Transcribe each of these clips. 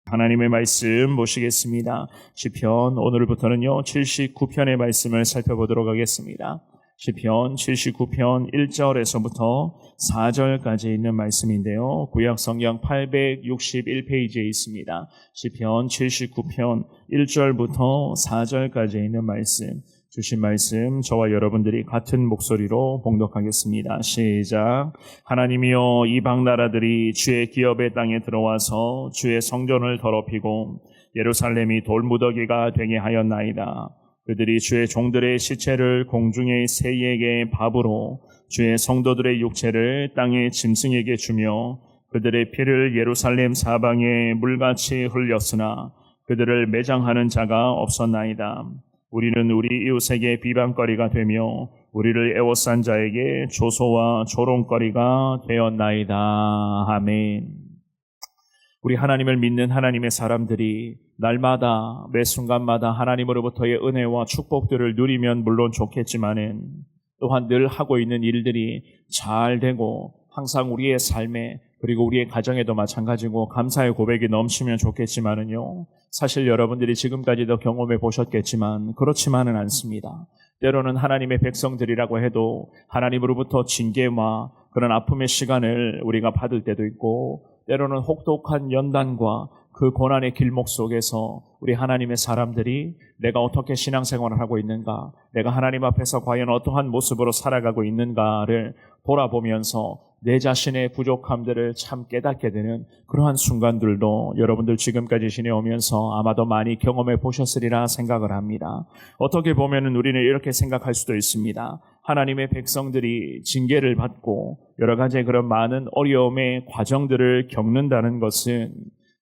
하나님의 말씀 보시겠습니다. 시편 오늘부터는요 79편의 말씀을 살펴보도록 하겠습니다. 시편 79편 1절에서부터 4절까지 있는 말씀인데요. 구약 성경 861페이지에 있습니다. 시편 79편 1절부터 4절까지 있는 말씀, 주신 말씀 저와 여러분들이 같은 목소리로 봉독하겠습니다. 시작. 하나님이여, 이방 나라들이 주의 기업의 땅에 들어와서 주의 성전을 더럽히고 예루살렘이 돌무더기가 되게 하였나이다. 그들이 주의 종들의 시체를 공중의 새에게 밥으로, 주의 성도들의 육체를 땅의 짐승에게 주며 그들의 피를 예루살렘 사방에 물같이 흘렸으나 그들을 매장하는 자가 없었나이다. 우리는 우리 이웃에게 비방거리가 되며 우리를 애워싼 자에게 조소와 조롱거리가 되었나이다. 아멘. 우리 하나님을 믿는 하나님의 사람들이 날마다 매 순간마다 하나님으로부터의 은혜와 축복들을 누리면 물론 좋겠지만은 또한 늘 하고 있는 일들이 잘 되고 항상 우리의 삶에 그리고 우리의 가정에도 마찬가지고 감사의 고백이 넘치면 좋겠지만은요, 사실 여러분들이 지금까지도 경험해 보셨겠지만 그렇지만은 않습니다. 때로는 하나님의 백성들이라고 해도 하나님으로부터 징계와 그런 아픔의 시간을 우리가 받을 때도 있고, 때로는 혹독한 연단과 그 고난의 길목 속에서 우리 하나님의 사람들이 내가 어떻게 신앙생활을 하고 있는가, 내가 하나님 앞에서 과연 어떠한 모습으로 살아가고 있는가를 돌아보면서 내 자신의 부족함들을 참 깨닫게 되는 그러한 순간들도 여러분들 지금까지 지내오면서 아마도 많이 경험해 보셨으리라 생각을 합니다. 어떻게 보면은 우리는 이렇게 생각할 수도 있습니다. 하나님의 백성들이 징계를 받고 여러 가지 그런 많은 어려움의 과정들을 겪는다는 것은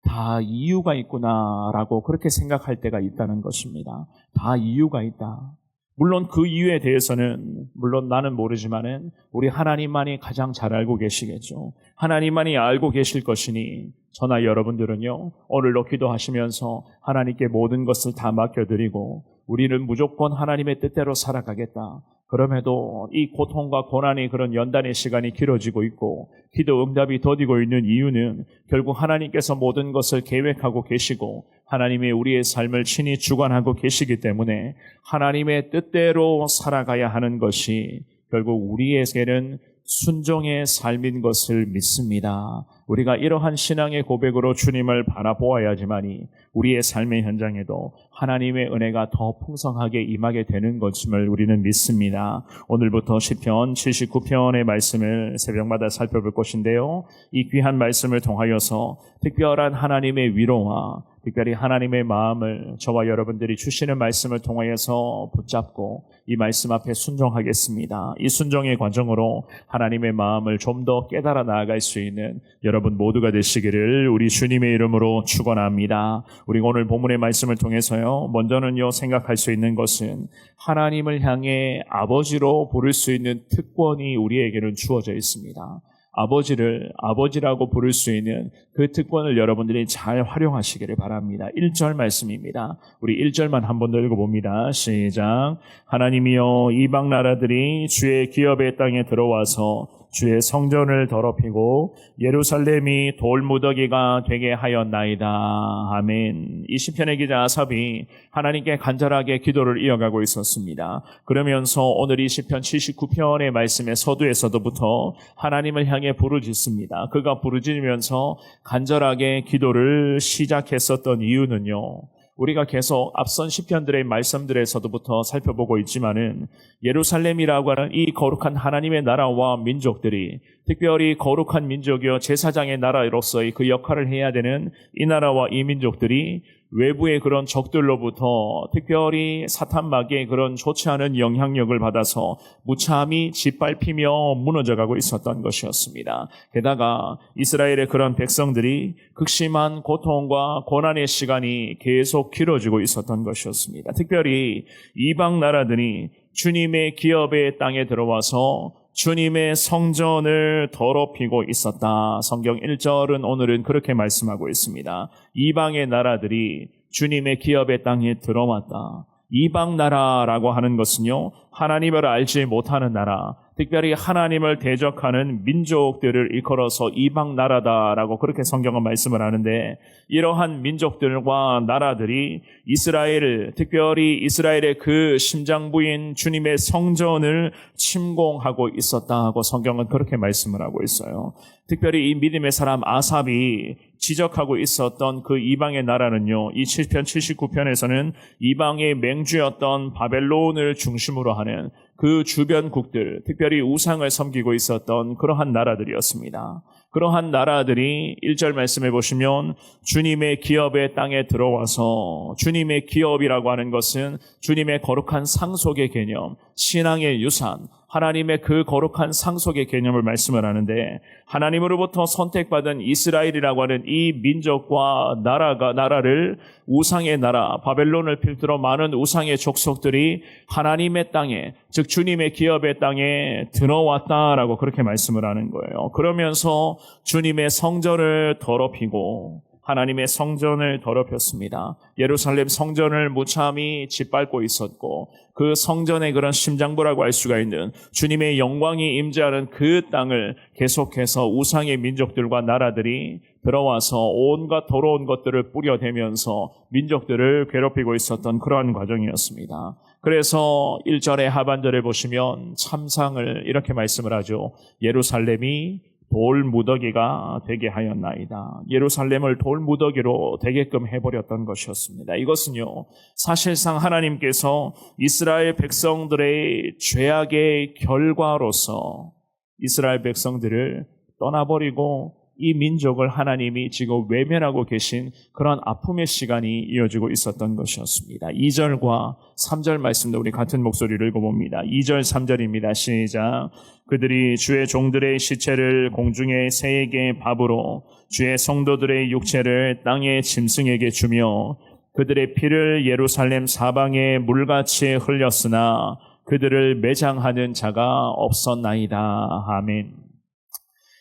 다 이유가 있구나라고 그렇게 생각할 때가 있다는 것입니다. 다 이유가 있다. 물론 그 이유에 대해서는 물론 나는 모르지만은 우리 하나님만이 가장 잘 알고 계시겠죠. 하나님만이 알고 계실 것이니 저나 여러분들은요, 오늘도 기도하시면서 하나님께 모든 것을 다 맡겨드리고 우리는 무조건 하나님의 뜻대로 살아가겠다. 그럼에도 이 고통과 고난의 그런 연단의 시간이 길어지고 있고 기도 응답이 더디고 있는 이유는 결국 하나님께서 모든 것을 계획하고 계시고 하나님이 우리의 삶을 친히 주관하고 계시기 때문에 하나님의 뜻대로 살아가야 하는 것이 결국 우리에게는 순종의 삶인 것을 믿습니다. 우리가 이러한 신앙의 고백으로 주님을 바라보아야지만이 우리의 삶의 현장에도 하나님의 은혜가 더 풍성하게 임하게 되는 것임을 우리는 믿습니다. 오늘부터 시편 79편의 말씀을 새벽마다 살펴볼 것인데요, 이 귀한 말씀을 통하여서 특별한 하나님의 위로와 특별히 하나님의 마음을 저와 여러분들이 주시는 말씀을 통하여서 붙잡고 이 말씀 앞에 순종하겠습니다. 이 순종의 과정으로 하나님의 마음을 좀 더 깨달아 나아갈 수 있는 여러분 모두가 되시기를 우리 주님의 이름으로 축원합니다. 우리 오늘 본문의 말씀을 통해서요, 먼저는요 생각할 수 있는 것은 하나님을 향해 아버지로 부를 수 있는 특권이 우리에게는 주어져 있습니다. 아버지를 아버지라고 부를 수 있는 그 특권을 여러분들이 잘 활용하시기를 바랍니다. 1절 말씀입니다. 우리 1절만 한 번 더 읽어봅니다. 시작. 하나님이여, 이방 나라들이 주의 기업의 땅에 들어와서 주의 성전을 더럽히고 예루살렘이 돌무더기가 되게 하였나이다. 아멘. 이 시편의 기자 아삽이 하나님께 간절하게 기도를 이어가고 있었습니다. 그러면서 오늘 이 시편 79편의 말씀의 서두에서부터 하나님을 향해 부르짖습니다. 그가 부르짖으면서 간절하게 기도를 시작했었던 이유는요, 우리가 계속 앞선 시편들의 말씀들에서부터 살펴보고 있지만은 예루살렘이라고 하는 이 거룩한 하나님의 나라와 민족들이, 특별히 거룩한 민족이요 제사장의 나라로서의 그 역할을 해야 되는 이 나라와 이 민족들이 외부의 그런 적들로부터 특별히 사탄마귀의 그런 좋지 않은 영향력을 받아서 무참히 짓밟히며 무너져가고 있었던 것이었습니다. 게다가 이스라엘의 그런 백성들이 극심한 고통과 고난의 시간이 계속 길어지고 있었던 것이었습니다. 특별히 이방 나라들이 주님의 기업의 땅에 들어와서 주님의 성전을 더럽히고 있었다. 성경 1절은 오늘은 그렇게 말씀하고 있습니다. 이방의 나라들이 주님의 기업의 땅에 들어왔다. 이방 나라라고 하는 것은요, 하나님을 알지 못하는 나라, 특별히 하나님을 대적하는 민족들을 일컬어서 이방 나라다라고 그렇게 성경은 말씀을 하는데, 이러한 민족들과 나라들이 특별히 이스라엘의 그 심장부인 주님의 성전을 침공하고 있었다고 성경은 그렇게 말씀을 하고 있어요. 특별히 이 믿음의 사람 아삽이 지적하고 있었던 그 이방의 나라는요, 이 7편 79편에서는 이방의 맹주였던 바벨론을 중심으로 하는 그 주변국들, 특별히 우상을 섬기고 있었던 그러한 나라들이었습니다. 그러한 나라들이 1절 말씀해 보시면 주님의 기업의 땅에 들어와서, 주님의 기업이라고 하는 것은 주님의 거룩한 상속의 개념, 신앙의 유산, 하나님의 그 거룩한 상속의 개념을 말씀을 하는데, 하나님으로부터 선택받은 이스라엘이라고 하는 이 민족과 나라를 우상의 나라, 바벨론을 필두로 많은 우상의 족속들이 하나님의 땅에, 즉 주님의 기업의 땅에 들어왔다라고 그렇게 말씀을 하는 거예요. 그러면서 주님의 성전을 더럽히고 하나님의 성전을 더럽혔습니다. 예루살렘 성전을 무참히 짓밟고 있었고, 그 성전의 그런 심장부라고 할 수가 있는 주님의 영광이 임재하는 그 땅을 계속해서 우상의 민족들과 나라들이 들어와서 온갖 더러운 것들을 뿌려대면서 민족들을 괴롭히고 있었던 그러한 과정이었습니다. 그래서 1절의 하반절에 보시면 참상을 이렇게 말씀을 하죠. 예루살렘이 돌무더기가 되게 하였나이다. 예루살렘을 돌무더기로 되게끔 해버렸던 것이었습니다. 이것은요, 사실상 하나님께서 이스라엘 백성들의 죄악의 결과로서 이스라엘 백성들을 떠나버리고 이 민족을 하나님이 지금 외면하고 계신 그런 아픔의 시간이 이어지고 있었던 것이었습니다. 2절과 3절 말씀도 우리 같은 목소리를 읽어봅니다. 2절 3절입니다. 시작. 그들이 주의 종들의 시체를 공중의 새에게 밥으로, 주의 성도들의 육체를 땅의 짐승에게 주며 그들의 피를 예루살렘 사방에 물같이 흘렸으나 그들을 매장하는 자가 없었나이다. 아멘.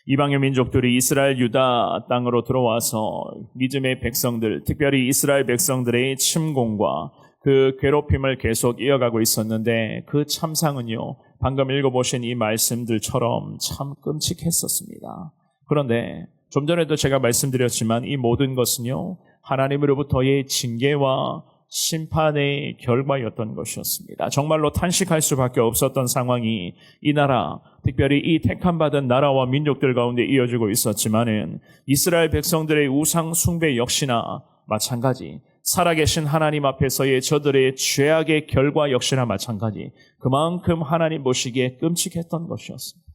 이방의 민족들이 이스라엘 유다 땅으로 들어와서 믿음의 백성들, 특별히 이스라엘 백성들의 침공과 그 괴롭힘을 계속 이어가고 있었는데, 그 참상은요, 방금 읽어보신 이 말씀들처럼 참 끔찍했었습니다. 그런데 좀 전에도 제가 말씀드렸지만 이 모든 것은요, 하나님으로부터의 징계와 심판의 결과였던 것이었습니다. 정말로 탄식할 수밖에 없었던 상황이 이 나라, 특별히 이 택함받은 나라와 민족들 가운데 이어지고 있었지만은, 이스라엘 백성들의 우상 숭배 역시나 마찬가지, 살아계신 하나님 앞에서의 저들의 죄악의 결과 역시나 마찬가지, 그만큼 하나님 보시기에 끔찍했던 것이었습니다.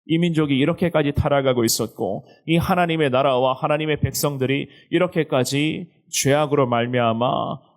이 민족이 이렇게까지 타락하고 있었고, 이 하나님의 나라와 하나님의 백성들이 이렇게까지 죄악으로 말미암아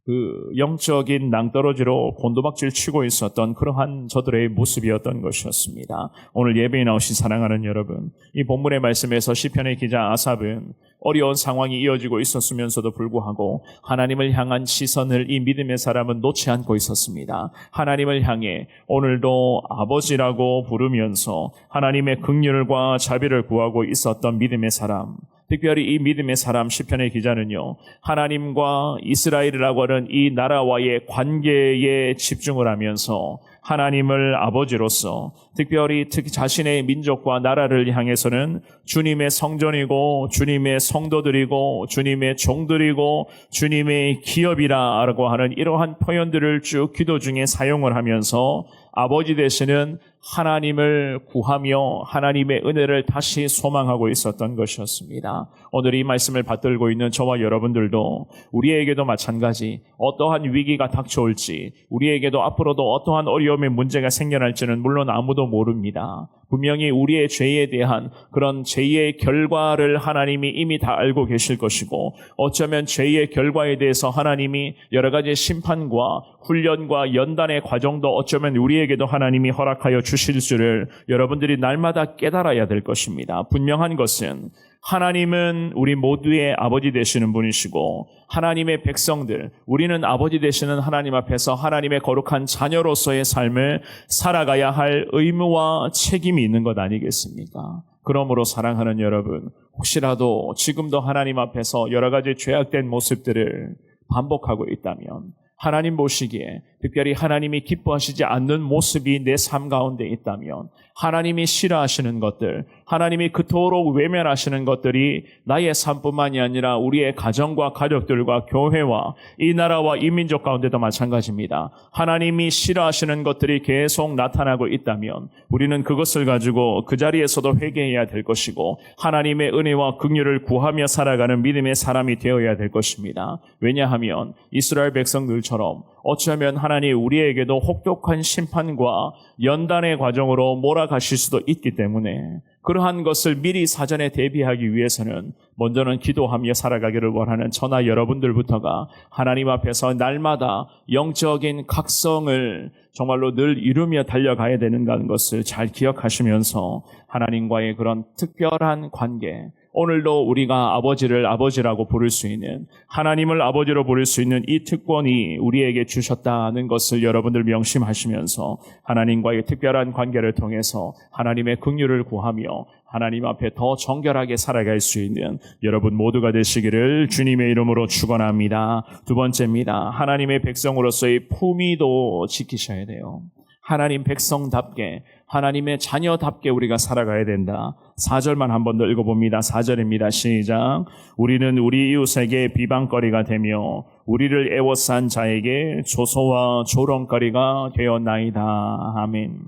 그 영적인 낭떠러지로 곤두박질 치고 있었던 그러한 저들의 모습이었던 것이었습니다. 오늘 예배에 나오신 사랑하는 여러분, 이 본문의 말씀에서 시편의 기자 아삽은 어려운 상황이 이어지고 있었으면서도 불구하고 하나님을 향한 시선을 이 믿음의 사람은 놓지 않고 있었습니다. 하나님을 향해 오늘도 아버지라고 부르면서 하나님의 긍휼과 자비를 구하고 있었던 믿음의 사람, 특별히 이 믿음의 사람 시편의 기자는요, 하나님과 이스라엘이라고 하는 이 나라와의 관계에 집중을 하면서 하나님을 아버지로서, 특별히 자신의 민족과 나라를 향해서는 주님의 성전이고 주님의 성도들이고 주님의 종들이고 주님의 기업이라고 하는 이러한 표현들을 쭉 기도 중에 사용을 하면서 아버지 되시는 하나님을 구하며 하나님의 은혜를 다시 소망하고 있었던 것이었습니다. 오늘 이 말씀을 받들고 있는 저와 여러분들도 우리에게도 마찬가지, 어떠한 위기가 닥쳐올지, 우리에게도 앞으로도 어떠한 어려움의 문제가 생겨날지는 물론 아무도 모릅니다. 분명히 우리의 죄에 대한 그런 죄의 결과를 하나님이 이미 다 알고 계실 것이고, 어쩌면 죄의 결과에 대해서 하나님이 여러 가지 심판과 훈련과 연단의 과정도 어쩌면 우리에게도 하나님이 허락하여 주실 줄을 여러분들이 날마다 깨달아야 될 것입니다. 분명한 것은 하나님은 우리 모두의 아버지 되시는 분이시고, 하나님의 백성들, 우리는 아버지 되시는 하나님 앞에서 하나님의 거룩한 자녀로서의 삶을 살아가야 할 의무와 책임이 있는 것 아니겠습니까? 그러므로 사랑하는 여러분, 혹시라도 지금도 하나님 앞에서 여러 가지 죄악된 모습들을 반복하고 있다면, 하나님 보시기에 특별히 하나님이 기뻐하시지 않는 모습이 내 삶 가운데 있다면, 하나님이 싫어하시는 것들, 하나님이 그토록 외면하시는 것들이 나의 삶뿐만이 아니라 우리의 가정과 가족들과 교회와 이 나라와 이 민족 가운데도 마찬가지입니다. 하나님이 싫어하시는 것들이 계속 나타나고 있다면 우리는 그것을 가지고 그 자리에서도 회개해야 될 것이고, 하나님의 은혜와 긍휼을 구하며 살아가는 믿음의 사람이 되어야 될 것입니다. 왜냐하면 이스라엘 백성들처럼 어쩌면 하나님 우리에게도 혹독한 심판과 연단의 과정으로 몰아가실 수도 있기 때문에, 그러한 것을 미리 사전에 대비하기 위해서는 먼저는 기도하며 살아가기를 원하는 저나 여러분들부터가 하나님 앞에서 날마다 영적인 각성을 정말로 늘 이루며 달려가야 되는다는 것을 잘 기억하시면서 하나님과의 그런 특별한 관계, 오늘도 우리가 아버지를 아버지라고 부를 수 있는, 하나님을 아버지로 부를 수 있는 이 특권이 우리에게 주셨다는 것을 여러분들 명심하시면서 하나님과의 특별한 관계를 통해서 하나님의 긍휼을 구하며 하나님 앞에 더 정결하게 살아갈 수 있는 여러분 모두가 되시기를 주님의 이름으로 축원합니다. 두 번째입니다. 하나님의 백성으로서의 품위도 지키셔야 돼요. 하나님 백성답게, 하나님의 자녀답게 우리가 살아가야 된다. 4절만 한 번 더 읽어봅니다. 4절입니다. 시작. 우리는 우리 이웃에게 비방거리가 되며 우리를 애워싼 자에게 조소와 조롱거리가 되었나이다. 아멘.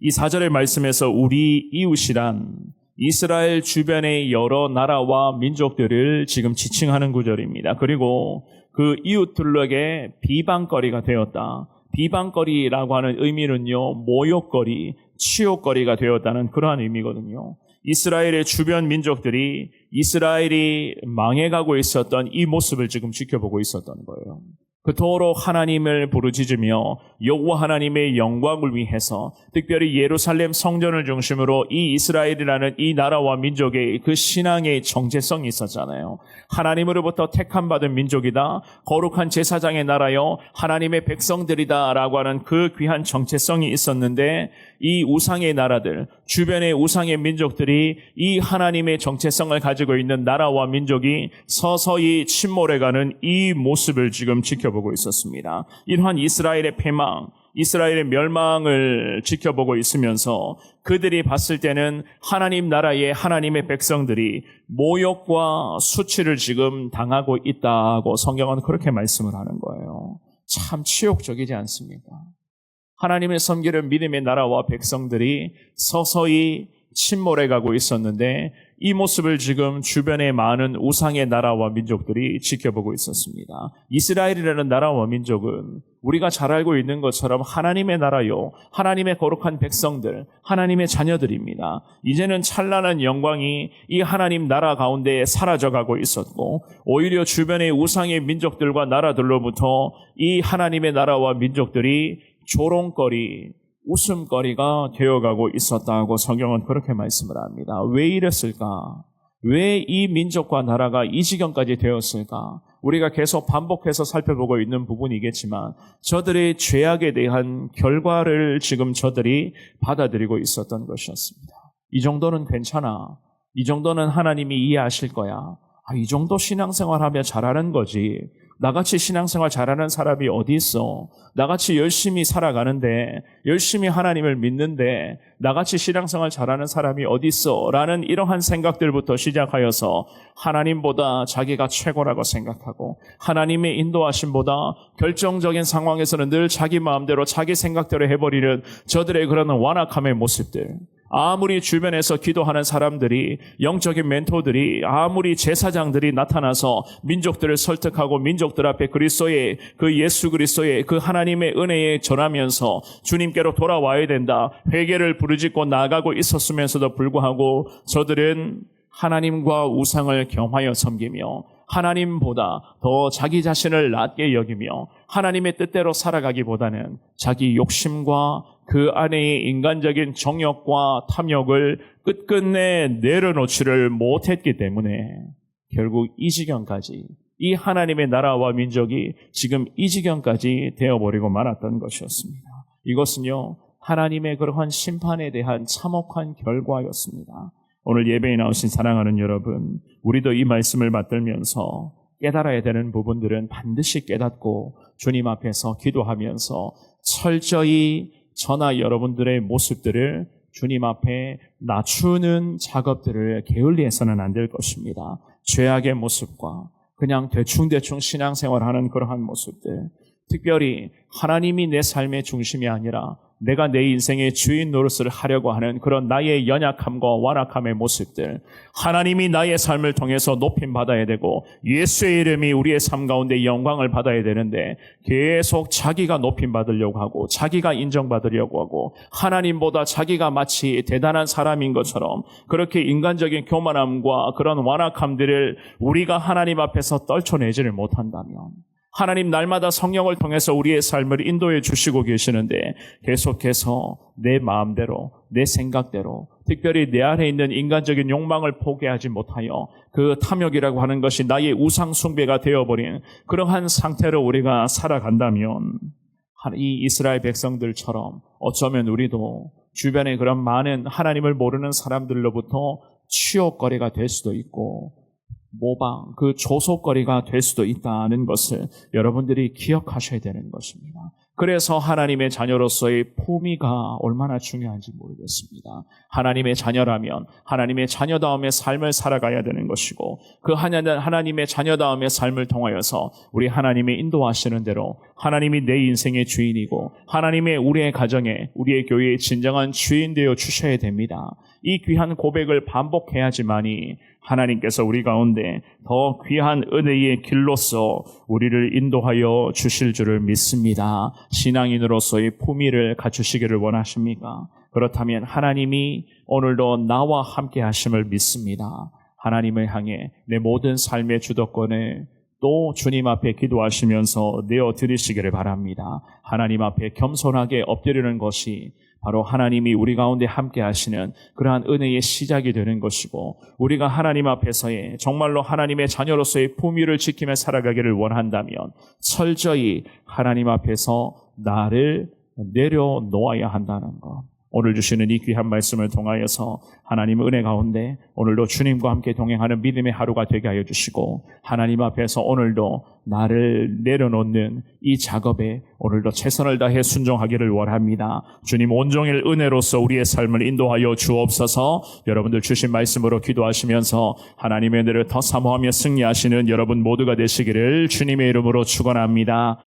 이 4절의 말씀에서 우리 이웃이란 이스라엘 주변의 여러 나라와 민족들을 지금 지칭하는 구절입니다. 그리고 그 이웃들에게 비방거리가 되었다. 비방거리라고 하는 의미는요, 모욕거리, 치욕거리가 되었다는 그러한 의미거든요. 이스라엘의 주변 민족들이 이스라엘이 망해가고 있었던 이 모습을 지금 지켜보고 있었던 거예요. 그토록 하나님을 부르짖으며 여호와 하나님의 영광을 위해서 특별히 예루살렘 성전을 중심으로 이 이스라엘이라는 이 나라와 민족의 그 신앙의 정체성이 있었잖아요. 하나님으로부터 택함받은 민족이다, 거룩한 제사장의 나라여 하나님의 백성들이다 라고 하는 그 귀한 정체성이 있었는데, 이 우상의 나라들, 주변의 우상의 민족들이 이 하나님의 정체성을 가지고 있는 나라와 민족이 서서히 침몰해가는 이 모습을 지금 지켜보고 있었습니다. 이러한 이스라엘의 패망, 이스라엘의 멸망을 지켜보고 있으면서 그들이 봤을 때는 하나님 나라의 하나님의 백성들이 모욕과 수치를 지금 당하고 있다고 성경은 그렇게 말씀을 하는 거예요. 참 치욕적이지 않습니까? 하나님의 섬기는 믿음의 나라와 백성들이 서서히 침몰해가고 있었는데, 이 모습을 지금 주변의 많은 우상의 나라와 민족들이 지켜보고 있었습니다. 이스라엘이라는 나라와 민족은 우리가 잘 알고 있는 것처럼 하나님의 나라요, 하나님의 거룩한 백성들, 하나님의 자녀들입니다. 이제는 찬란한 영광이 이 하나님 나라 가운데 사라져가고 있었고, 오히려 주변의 우상의 민족들과 나라들로부터 이 하나님의 나라와 민족들이 조롱거리, 웃음거리가 되어가고 있었다고 성경은 그렇게 말씀을 합니다. 왜 이랬을까? 왜 이 민족과 나라가 이 지경까지 되었을까? 우리가 계속 반복해서 살펴보고 있는 부분이겠지만 저들의 죄악에 대한 결과를 지금 저들이 받아들이고 있었던 것이었습니다. 이 정도는 괜찮아. 이 정도는 하나님이 이해하실 거야. 이 정도 신앙생활하며 잘하는 거지. 나같이 신앙생활 잘하는 사람이 어디 있어? 나같이 열심히 살아가는데, 열심히 하나님을 믿는데 나같이 신앙생활 잘하는 사람이 어디 있어? 라는 이러한 생각들부터 시작하여서 하나님보다 자기가 최고라고 생각하고, 하나님의 인도하심보다 결정적인 상황에서는 늘 자기 마음대로 자기 생각대로 해버리는 저들의 그런 완악함의 모습들, 아무리 주변에서 기도하는 사람들이, 영적인 멘토들이, 아무리 제사장들이 나타나서 민족들을 설득하고 민족들 앞에 그리스도의 그 예수 그리스도의 그 하나님의 은혜에 전하면서 주님께로 돌아와야 된다, 회개를 부르짖고 나아가고 있었으면서도 불구하고 저들은 하나님과 우상을 겸하여 섬기며 하나님보다 더 자기 자신을 낮게 여기며 하나님의 뜻대로 살아가기보다는 자기 욕심과 그 안의 인간적인 정욕과 탐욕을 끝끝내 내려놓지를 못했기 때문에 결국 이 지경까지, 이 하나님의 나라와 민족이 지금 이 지경까지 되어버리고 말았던 것이었습니다. 이것은요, 하나님의 그러한 심판에 대한 참혹한 결과였습니다. 오늘 예배에 나오신 사랑하는 여러분, 우리도 이 말씀을 받들면서 깨달아야 되는 부분들은 반드시 깨닫고 주님 앞에서 기도하면서 철저히 저나 여러분들의 모습들을 주님 앞에 낮추는 작업들을 게을리해서는 안 될 것입니다. 죄악의 모습과 그냥 대충대충 신앙생활하는 그러한 모습들, 특별히 하나님이 내 삶의 중심이 아니라 내가 내 인생의 주인 노릇을 하려고 하는 그런 나의 연약함과 완악함의 모습들, 하나님이 나의 삶을 통해서 높임받아야 되고 예수의 이름이 우리의 삶 가운데 영광을 받아야 되는데 계속 자기가 높임받으려고 하고 자기가 인정받으려고 하고 하나님보다 자기가 마치 대단한 사람인 것처럼 그렇게 인간적인 교만함과 그런 완악함들을 우리가 하나님 앞에서 떨쳐내지를 못한다면, 하나님 날마다 성령을 통해서 우리의 삶을 인도해 주시고 계시는데 계속해서 내 마음대로, 내 생각대로, 특별히 내 안에 있는 인간적인 욕망을 포기하지 못하여 그 탐욕이라고 하는 것이 나의 우상 숭배가 되어버린 그러한 상태로 우리가 살아간다면, 이 이스라엘 백성들처럼 어쩌면 우리도 주변에 그런 많은 하나님을 모르는 사람들로부터 치욕거리가 될 수도 있고 모방, 그 조속거리가 될 수도 있다는 것을 여러분들이 기억하셔야 되는 것입니다. 그래서 하나님의 자녀로서의 품위가 얼마나 중요한지 모르겠습니다. 하나님의 자녀라면 하나님의 자녀다움의 삶을 살아가야 되는 것이고, 그 하나님의 자녀다움의 삶을 통하여서 우리 하나님의 인도하시는 대로 하나님이 내 인생의 주인이고 하나님의 우리의 가정에, 우리의 교회의 진정한 주인 되어 주셔야 됩니다. 이 귀한 고백을 반복해야지만이 하나님께서 우리 가운데 더 귀한 은혜의 길로서 우리를 인도하여 주실 줄을 믿습니다. 신앙인으로서의 품위를 갖추시기를 원하십니까? 그렇다면 하나님이 오늘도 나와 함께 하심을 믿습니다. 하나님을 향해 내 모든 삶의 주도권을 또 주님 앞에 기도하시면서 내어드리시기를 바랍니다. 하나님 앞에 겸손하게 엎드리는 것이 바로 하나님이 우리 가운데 함께 하시는 그러한 은혜의 시작이 되는 것이고, 우리가 하나님 앞에서의 정말로 하나님의 자녀로서의 품위를 지키며 살아가기를 원한다면 철저히 하나님 앞에서 나를 내려놓아야 한다는 것, 오늘 주시는 이 귀한 말씀을 통하여서 하나님의 은혜 가운데 오늘도 주님과 함께 동행하는 믿음의 하루가 되게 하여 주시고, 하나님 앞에서 오늘도 나를 내려놓는 이 작업에 오늘도 최선을 다해 순종하기를 원합니다. 주님 온종일 은혜로서 우리의 삶을 인도하여 주옵소서. 여러분들 주신 말씀으로 기도하시면서 하나님의 은혜를 더 사모하며 승리하시는 여러분 모두가 되시기를 주님의 이름으로 축원합니다.